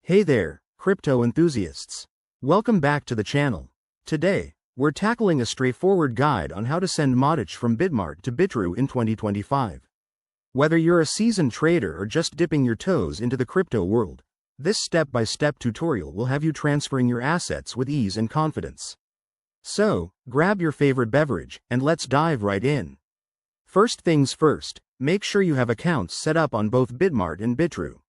Hey there, crypto enthusiasts. Welcome back to the channel. Today, we're tackling a straightforward guide on how to send Matic from Bitmart to Bitrue in 2025. Whether you're a seasoned trader or just dipping your toes into the crypto world, this step-by-step tutorial will have you transferring your assets with ease and confidence. So, grab your favorite beverage, and let's dive right in. First things first, make sure you have accounts set up on both Bitmart and Bitrue.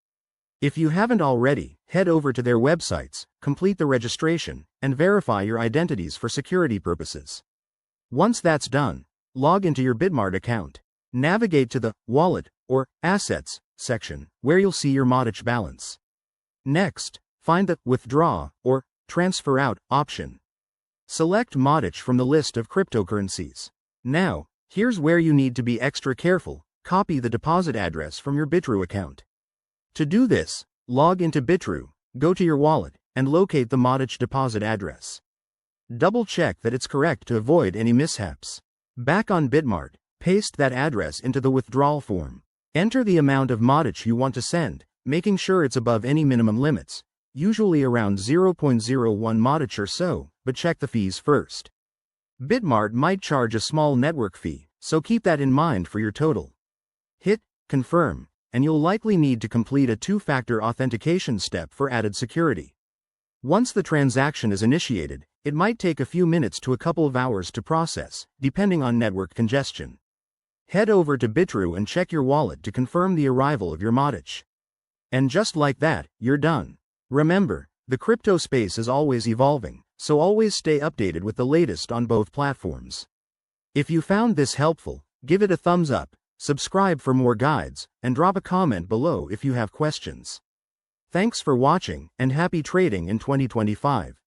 If you haven't already, head over to their websites, complete the registration, and verify your identities for security purposes. Once that's done, log into your Bitmart account. Navigate to the Wallet or Assets section, where you'll see your Matic balance. Next, find the Withdraw or Transfer Out option. Select Matic from the list of cryptocurrencies. Now, here's where you need to be extra careful. Copy the deposit address from your Bitrue account. To do this, log into Bitrue, go to your wallet, and locate the Matic deposit address. Double-check that it's correct to avoid any mishaps. Back on Bitmart, paste that address into the withdrawal form. Enter the amount of Matic you want to send, making sure it's above any minimum limits, usually around 0.01 Matic or so, but check the fees first. Bitmart might charge a small network fee, so keep that in mind for your total. Hit Confirm, and you'll likely need to complete a two-factor authentication step for added security. Once the transaction is initiated, it might take a few minutes to a couple of hours to process, depending on network congestion. Head over to Bitrue and check your wallet to confirm the arrival of your Matic. And just like that, you're done. Remember, the crypto space is always evolving, so always stay updated with the latest on both platforms. If you found this helpful, give it a thumbs up, subscribe for more guides, and drop a comment below if you have questions. Thanks for watching, and happy trading in 2025.